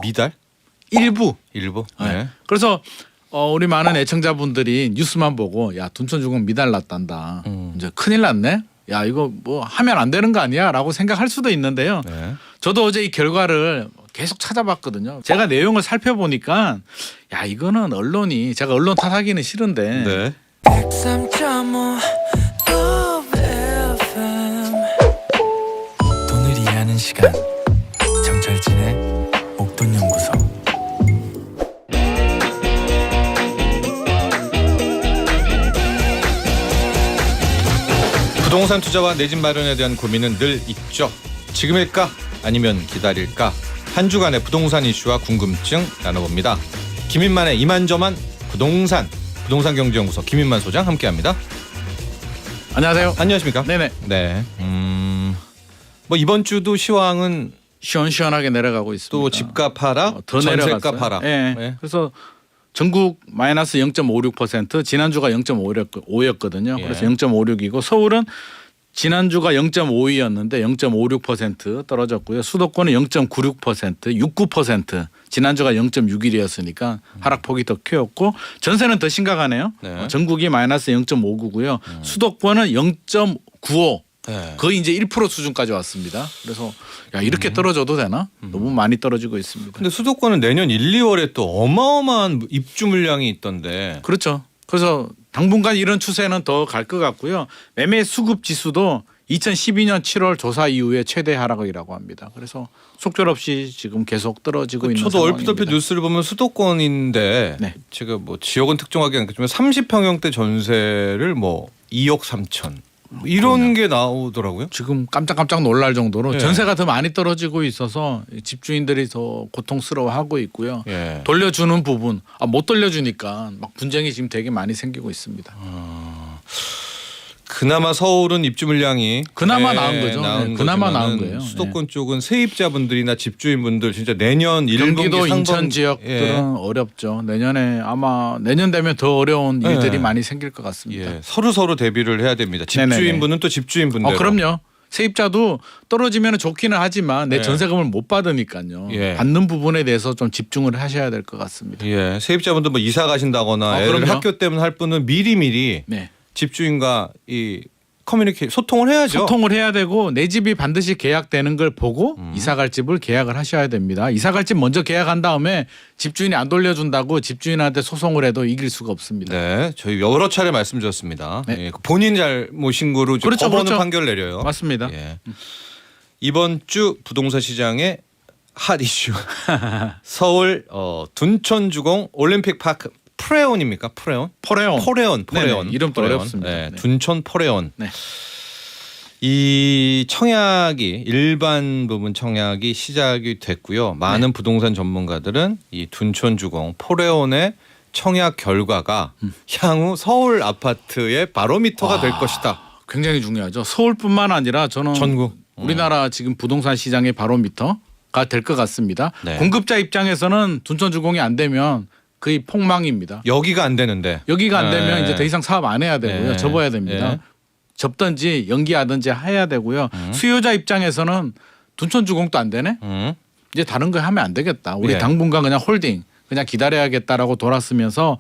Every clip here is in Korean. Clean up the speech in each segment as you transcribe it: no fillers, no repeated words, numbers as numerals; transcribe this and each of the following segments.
미달? 일부. 네. 그래서 우리 많은 애청자분들이 뉴스만 보고 야 둔촌주공 미달 났단다. 이제 큰일 났네. 야 이거 뭐 하면 안 되는 거 아니야?라고 생각할 수도 있는데요. 네. 저도 어제 이 결과를 계속 찾아봤거든요. 제가 내용을 살펴보니까 야 이거는 언론이 제가 언론 탓하기는 싫은데 네. 103.5 FM 돈을 이해하는 시간 정철진의 목돈연구소. 부동산 투자와 내 집 마련에 대한 고민은 늘 있죠. 지금일까? 아니면 기다릴까? 한 주간의 부동산 이슈와 궁금증 나눠봅니다. 김인만의 이만저만 부동산경제연구소 김인만 소장 함께합니다. 안녕하세요. 안녕하십니까? 네네. 네. 뭐 이번 주도 시황은 시원시원하게 내려가고 있습니다. 또 집값 하락, 더 전세값 내려갔어요. 하락. 네. 네. 그래서 전국 마이너스 0.56%, 지난주가 0.5였거든요. 예. 그래서 0.56이고 서울은 지난주가 0.52였는데 0.56% 떨어졌고요. 수도권은 0.96%, 69%. 지난주가 0.61이었으니까 하락폭이 더 크였고 전세는 더 심각하네요. 네. 전국이 마이너스 0.59고요. 수도권은 0.95. 네. 거의 이제 1% 수준까지 왔습니다. 그래서 야 이렇게 떨어져도 되나? 너무 많이 떨어지고 있습니다. 근데 수도권은 내년 1, 2월에 또 어마어마한 입주 물량이 있던데. 그렇죠. 그래서 당분간 이런 추세는 더 갈 것 같고요. 매매 수급 지수도 2012년 7월 조사 이후에 최대 하락이라고 합니다. 그래서 속절없이 지금 계속 떨어지고 있는 저도 상황입니다. 얼핏 뉴스를 보면 수도권인데 네. 제가 뭐 지역은 특정하게 않겠지만 30평형대 전세를 뭐 2억 3천 이런 게 나오더라고요. 지금 깜짝깜짝 놀랄 정도로 예. 전세가 더 많이 떨어지고 있어서 집주인들이 더 고통스러워하고 있고요. 예. 돌려주는 부분 못 돌려주니까 막 분쟁이 지금 되게 많이 생기고 있습니다. 그나마 서울은 입주 물량이 그나마 나은 거죠. 나은 네, 그나마 거지만은 나은 거예요. 수도권 쪽은 세입자분들이나 집주인분들 진짜 내년 1분기 경기도 인천 지역들은 어렵죠. 내년에 아마 내년 되면 더 어려운 일들이 많이 생길 것 같습니다. 예. 서로 대비를 해야 됩니다. 집주인분은 또 집주인분들. 그럼요. 세입자도 떨어지면 좋기는 하지만 내 예. 전세금을 못 받으니까요. 예. 받는 부분에 대해서 좀 집중을 하셔야 될 것 같습니다. 예. 세입자분들 뭐 이사 가신다거나 애를 그럼요. 학교 때문에 할 분은 미리미리 네. 집주인과 이 소통을 해야죠. 소통을 해야 되고 내 집이 반드시 계약되는 걸 보고 이사갈 집을 계약을 하셔야 됩니다. 이사갈 집 먼저 계약한 다음에 집주인이 안 돌려준다고 집주인한테 소송을 해도 이길 수가 없습니다. 네, 저희 여러 차례 말씀드렸습니다. 네. 예, 본인 잘못인 거로 그렇죠, 법원은 그렇죠. 판결 내려요. 맞습니다. 예. 이번 주 부동산 시장의 핫 이슈 서울 둔촌주공 올림픽 파크 프레온입니까? 프레온? 포레온. 네네, 이름도 포레온. 어렵습니다. 네, 네. 둔촌 포레온. 네. 이 청약이 일반 부분 청약이 시작이 됐고요. 많은 부동산 전문가들은 이 둔촌주공 포레온의 청약 결과가 향후 서울 아파트의 바로미터가 될 것이다. 굉장히 중요하죠. 서울뿐만 아니라 저는 전국. 우리나라 지금 부동산 시장의 바로미터가 될 것 같습니다. 네. 공급자 입장에서는 둔촌주공이 안 되면 거의 폭망입니다. 여기가 안 되는데. 여기가 안 되면 네. 이제 더 이상 사업 안 해야 되고요. 네. 접어야 됩니다. 네. 접든지 연기하든지 해야 되고요. 수요자 입장에서는 둔촌주공도 안 되네. 이제 다른 거 하면 안 되겠다. 우리 예. 당분간 그냥 홀딩 그냥 기다려야겠다라고 돌았으면서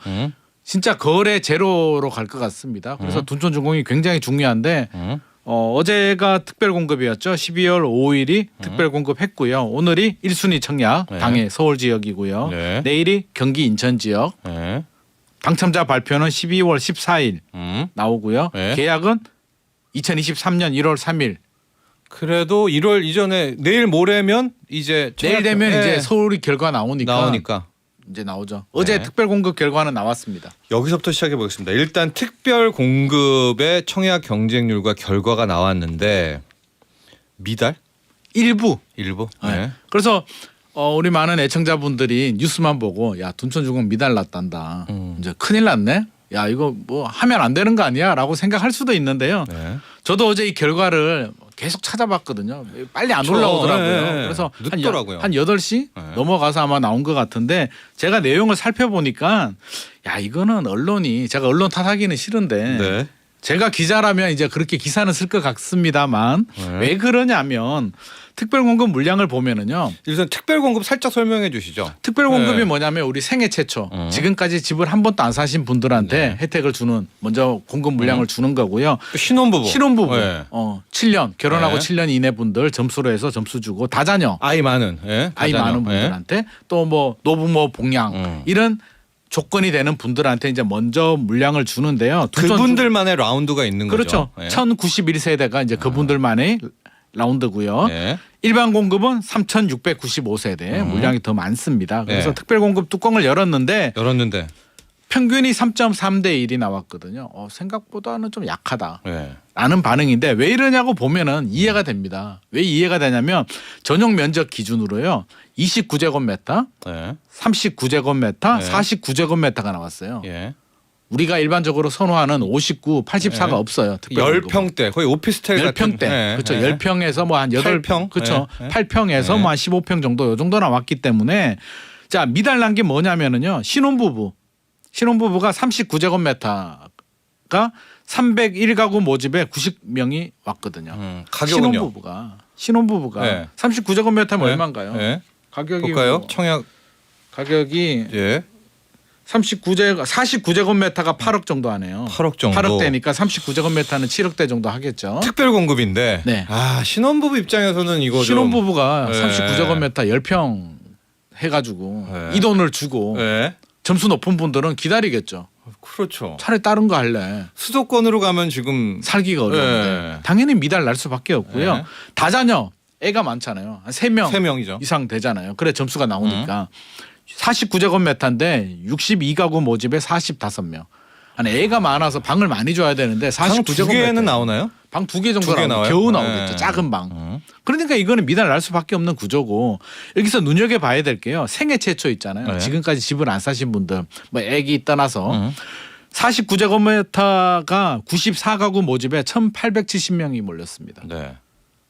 진짜 거래 제로로 갈 것 같습니다. 그래서 둔촌주공이 굉장히 중요한데 어제가 특별 공급이었죠. 12월 5일이 특별 공급했고요. 오늘이 1순위 청약 네. 당해 서울 지역이고요. 네. 내일이 경기 인천 지역. 네. 당첨자 발표는 12월 14일 나오고요. 네. 계약은 2023년 1월 3일. 그래도 1월 이전에 내일 모레면 이제 내일 되면 네. 이제 서울이 결과 나오니까 이제 나오죠. 어제 네. 특별 공급 결과는 나왔습니다. 여기서부터 시작해 보겠습니다. 일단 특별 공급의 청약 경쟁률과 결과가 나왔는데 미달? 일부. 네. 그래서 우리 많은 애청자분들이 뉴스만 보고 야 둔촌주공 미달 났단다. 이제 큰일 났네. 야 이거 뭐 하면 안 되는 거 아니야?라고 생각할 수도 있는데요. 네. 저도 어제 이 결과를 계속 찾아봤거든요. 빨리 안 그렇죠. 올라오더라고요. 네. 그래서 늦더라고요. 한 8시 네. 넘어가서 아마 나온 것 같은데 제가 내용을 살펴보니까 야 이거는 언론이 제가 언론 탓하기는 싫은데 네. 제가 기자라면 이제 그렇게 기사는 쓸 것 같습니다만 네. 왜 그러냐면 특별공급 물량을 보면은요. 일단 특별공급 살짝 설명해 주시죠. 특별공급이 네. 뭐냐면 우리 생애 최초 지금까지 집을 한 번도 안 사신 분들한테 혜택을 주는 먼저 공급 물량을 주는 거고요. 신혼부부. 신혼부부 네. 7년 결혼하고 네. 7년 이내 분들 점수로 해서 점수 주고 다자녀 아이 많은. 예. 아이 다자녀. 많은 분들한테 또 뭐 노부모 복양 이런 조건이 되는 분들한테 이제 먼저 물량을 주는데요. 그분들만의 라운드가 있는 그렇죠. 거죠. 예. 1091세대가 이제 그분들만의 라운드고요. 예. 일반 공급은 3,695세대 물량이 더 많습니다. 그래서 네. 특별 공급 뚜껑을 열었는데 열었는데. 평균이 3.3대 1이 나왔거든요. 생각보다는 좀 약하다. 예. 라는 반응인데 왜 이러냐고 보면은 이해가 됩니다. 왜 이해가 되냐면 전용 면적 기준으로요. 29제곱미터, 예. 39제곱미터, 네. 49제곱미터가 나왔어요. 예. 우리가 일반적으로 선호하는 59, 84가 네. 없어요. 특별 10평대 거의 오피스텔 같은. 10평대. 예. 그렇죠. 예. 10평에서 뭐 한 8평. 8평? 그렇죠. 예. 8평에서 예. 뭐 한 15평 정도 요 정도 나왔기 때문에 자, 미달난 게 뭐냐면은요. 신혼부부가 39제곱미터가 301가구 모집에 90명이 왔거든요. 가격은요? 신혼부부가 네. 39제곱미터면 네. 얼마인가요? 예. 가격이 볼까요? 뭐 청약. 가격이 예. 49제곱미터가 8억 정도 하네요. 8억 정도. 8억대니까 39제곱미터는 7억대 정도 하겠죠. 특별 공급인데. 네. 신혼부부 입장에서는 이거 좀. 신혼부부가 네. 39제곱미터 10평 해가지고 네. 이 돈을 주고 예. 점수 높은 분들은 기다리겠죠. 그렇죠. 차라리 다른 거 할래. 수도권으로 가면 지금 살기가 어려운데 네. 당연히 미달 날 수밖에 없고요. 네. 다자녀 애가 많잖아요. 한 3명 3명이죠. 이상 되잖아요. 그래 점수가 나오니까 49제곱미터인데 62가구 모집에 45명. 아니 애가 많아서 방을 많이 줘야 되는데 방 49제곱미터 2개는 나오나요? 방 2개 정도 2개 나와요? 겨우 네. 나오겠죠. 작은 방. 그러니까 이거는 미달 날 수밖에 없는 구조고 여기서 눈여겨봐야 될 게요. 생애 최초 있잖아요. 네. 지금까지 집을 안 사신 분들 뭐 애기 떠나서 49제곱미터가 94가구 모집에 1,870명이 몰렸습니다. 네.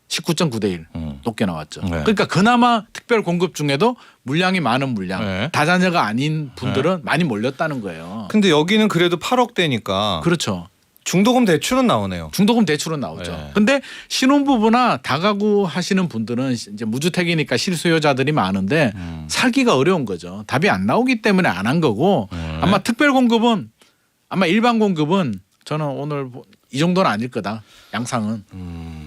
19.9대 1 높게 나왔죠. 네. 그러니까 그나마 특별 공급 중에도 물량이 많은 물량 네. 다자녀가 아닌 분들은 많이 몰렸다는 거예요. 근데 여기는 그래도 8억대니까 그렇죠. 중도금 대출은 나오네요. 중도금 대출은 나오죠. 네. 근데 신혼부부나 다가구 하시는 분들은 이제 무주택이니까 실수요자들이 많은데 살기가 어려운 거죠. 답이 안 나오기 때문에 안 한 거고 아마 특별 공급은 아마 일반 공급은 저는 오늘 이 정도는 아닐 거다. 양상은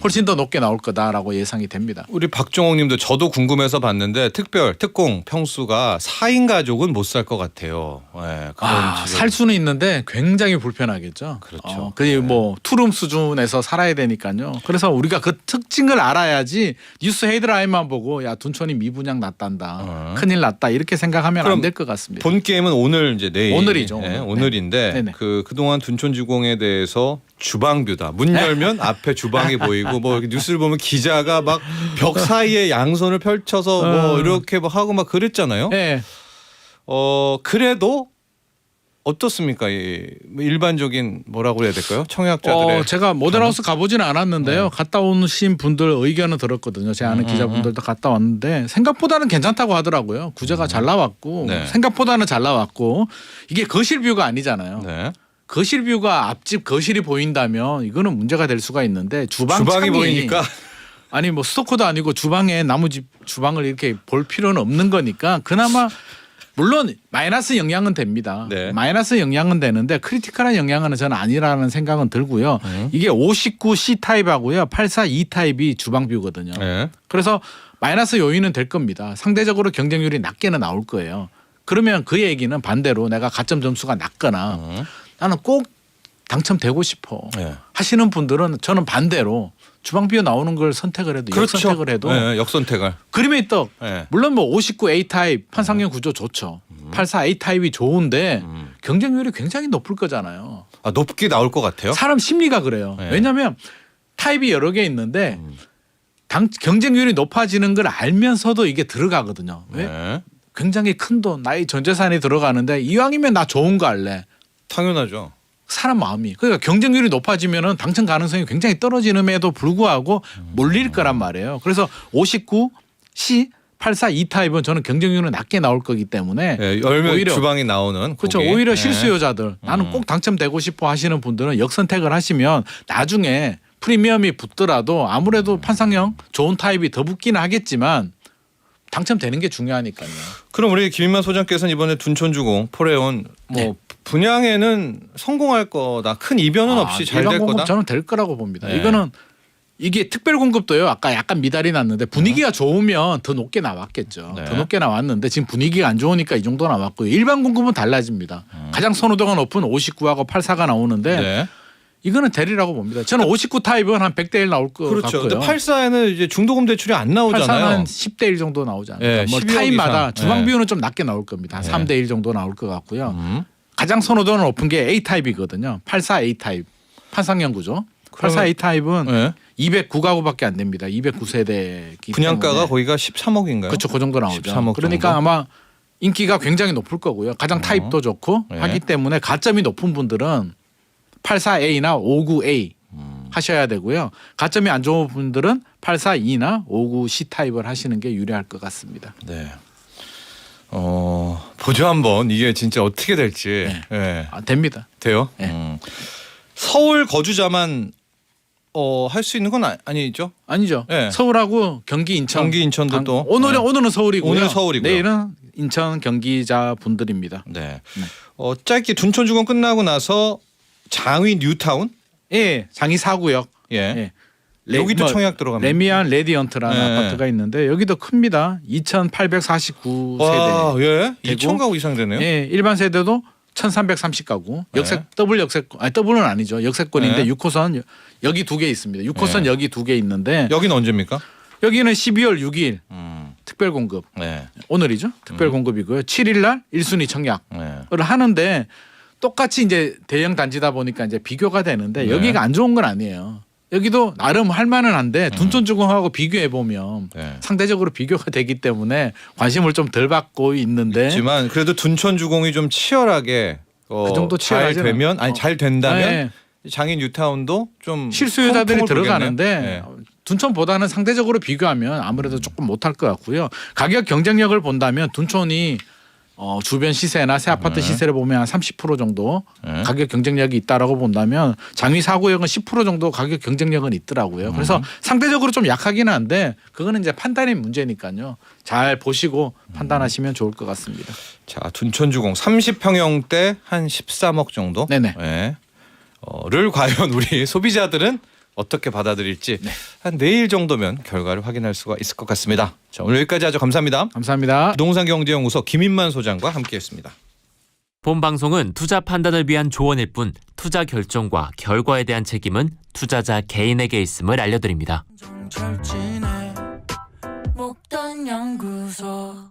훨씬 더 높게 나올 거다라고 예상이 됩니다. 우리 박종옥 님도 저도 궁금해서 봤는데 특공 평수가 4인 가족은 못 살 것 같아요. 네, 살 수는 있는데 굉장히 불편하겠죠. 그렇죠. 그리고 뭐 투룸 수준에서 살아야 되니까요. 그래서 우리가 그 특징을 알아야지 뉴스 헤드라인만 보고 야 둔촌이 미분양 났단다. 큰일 났다. 이렇게 생각하면 안 될 것 같습니다. 본 게임은 오늘 이제 내일. 오늘이죠. 네, 오늘. 오늘인데 네네. 그동안 둔촌주공에 대해서 주방뷰다. 문 열면 앞에 주방이 보이고 뭐 이렇게 뉴스를 보면 기자가 막 벽 사이에 양손을 펼쳐서 뭐 이렇게 막 하고 막 그랬잖아요. 네. 그래도 어떻습니까? 일반적인 뭐라고 해야 될까요? 청약자들의 제가 모델하우스 가보지는 않았는데요. 갔다 오신 분들 의견을 들었거든요. 제 아는 기자분들도 갔다 왔는데 생각보다는 괜찮다고 하더라고요. 구조가 잘 나왔고 네. 생각보다는 잘 나왔고 이게 거실 뷰가 아니잖아요. 네. 거실 뷰가 앞집 거실이 보인다면 이거는 문제가 될 수가 있는데 주방이 보이니까 아니 뭐 스토커도 아니고 주방에 나무집 주방을 이렇게 볼 필요는 없는 거니까 그나마 물론 마이너스 영향은 됩니다. 네. 마이너스 영향은 되는데 크리티컬한 영향은 저는 아니라는 생각은 들고요. 이게 59C 타입하고요. 84E 타입이 주방 뷰거든요. 네. 그래서 마이너스 요인은 될 겁니다. 상대적으로 경쟁률이 낮게는 나올 거예요. 그러면 그 얘기는 반대로 내가 가점 점수가 낮거나 나는 꼭 당첨되고 싶어 네. 하시는 분들은 저는 반대로 주방비가 나오는 걸 선택을 해도 그렇죠. 역선택을 해도 네, 역선택을. 그림의 떡 네. 물론 뭐 59A 타입 판상형 구조 좋죠. 84A 타입이 좋은데 경쟁률이 굉장히 높을 거잖아요. 높게 나올 것 같아요. 사람 심리가 그래요. 네. 왜냐하면 타입이 여러 개 있는데 경쟁률이 높아지는 걸 알면서도 이게 들어가거든요. 왜? 네. 굉장히 큰 돈, 나의 전 재산이 들어가는데 이왕이면 나 좋은 거 할래. 당연하죠. 사람 마음이. 그러니까 경쟁률이 높아지면은 당첨 가능성이 굉장히 떨어지는에도 불구하고 몰릴 거란 말이에요. 그래서 59C 84E 타입은 저는 경쟁률은 낮게 나올 거기 때문에 네, 열면 오히려 주방이 나오는 그렇죠. 오히려 실수요자들 나는 꼭 당첨되고 싶어 하시는 분들은 역선택을 하시면 나중에 프리미엄이 붙더라도 아무래도 판상형 좋은 타입이 더 붙기는 하겠지만 당첨되는 게 중요하니까요. 그럼 우리 김인만 소장께서는 이번에 둔촌주공 포레온 뭐 네. 분양에는 성공할 거다. 큰 이변은 없이 잘 될 일반 공급 거다. 저는 될 거라고 봅니다. 네. 이거는 이게 특별 공급도요. 아까 약간 미달이 났는데 분위기가 좋으면 더 높게 나왔겠죠. 네. 더 높게 나왔는데 지금 분위기가 안 좋으니까 이 정도 나왔고요. 일반 공급은 달라집니다. 가장 선호도가 높은 59하고 84가 나오는데 네. 이거는 대리라고 봅니다. 저는 59 타입은 한 100대 1 나올 것 그렇죠. 같고요. 근데 84에는 이제 중도금 대출이 안 나오잖아요. 84는 10대 1 정도 나오지 않을까. 네, 뭐 12억 타입마다 이상. 주방 네. 비율은 좀 낮게 나올 겁니다. 한 네. 3대 1 정도 나올 것 같고요. 음. 가장 선호도는 높은 게 A 타입이거든요. 84 A 타입 판상형 구조. 84 A 타입은 네. 209가구밖에 안 됩니다. 209세대 분양가가 거기가 13억인가요? 그렇죠. 그 정도 나오죠. 13억 그러니까 정도? 아마 인기가 굉장히 높을 거고요. 가장 타입도 좋고 네. 하기 때문에 가점이 높은 분들은 84A나 59A 하셔야 되고요. 가점이 안 좋은 분들은 84E나 59C 타입을 하시는 게 유리할 것 같습니다. 네. 보죠 한번 이게 진짜 어떻게 될지. 네. 네. 됩니다. 돼요? 네. 서울 거주자만 할 수 있는 건 아니죠? 아니죠. 네. 서울하고 경기, 인천. 경기, 인천도 또. 오늘은 네. 오늘은 서울이고요. 오늘 서울이고요. 내일은 인천 경기자 분들입니다. 네. 짧게 둔촌주공 끝나고 나서 장위 뉴타운? 예, 장이 4구역. 예. 예. 여기도 청약 들어갑니다. 레미안 레디언트라는 네. 아파트가 있는데 여기도 큽니다. 2,849세대. 와, 예. 되고, 2천 가구 이상 되네요. 예, 일반 세대도 1,330가구. 역색 더블 역세권. 아니 더블은 아니죠. 역세권인데 네. 6호선 여기 2개 있습니다. 6호선 네. 여기 2개 있는데 여기는 언제입니까? 여기는 12월 6일 음. 특별 공급. 네. 오늘이죠. 특별 공급이고요. 7일 날 1순위 청약을 네. 하는데 똑같이 이제 대형 단지다 보니까 이제 비교가 되는데 네. 여기가 안 좋은 건 아니에요. 여기도 나름 할 만은 한데 둔촌주공하고 비교해 보면 네. 상대적으로 비교가 되기 때문에 관심을 좀 덜 받고 있는데 하지만 그래도 둔촌주공이 좀 치열하게 그 정도 잘 치열하지는 되면 아니 잘 된다면 네. 장인 뉴타운도 좀 실수요자들이 폼을 들어가는데 보겠네요. 네. 둔촌보다는 상대적으로 비교하면 아무래도 조금 못할 것 같고요. 가격 경쟁력을 본다면 둔촌이 주변 시세나 새 아파트 시세를 보면 한 30% 정도 네. 가격 경쟁력이 있다라고 본다면 장위 4구역은 10% 정도 가격 경쟁력은 있더라고요. 그래서 상대적으로 좀 약하기는 한데 그거는 이제 판단의 문제니까요. 잘 보시고 판단하시면 좋을 것 같습니다. 자, 둔촌주공 30평형대 한 13억 정도. 네네. 네. 를 과연 우리 소비자들은 어떻게 받아들일지 한 내일 정도면 결과를 확인할 수가 있을 것 같습니다. 자, 오늘 여기까지 하죠. 감사합니다. 감사합니다. 부동산경제연구소 김인만 소장과 함께했습니다. 본 방송은 투자 판단을 위한 조언일 뿐 투자 결정과 결과에 대한 책임은 투자자 개인에게 있음을 알려드립니다. 정철진의 목돈 연구소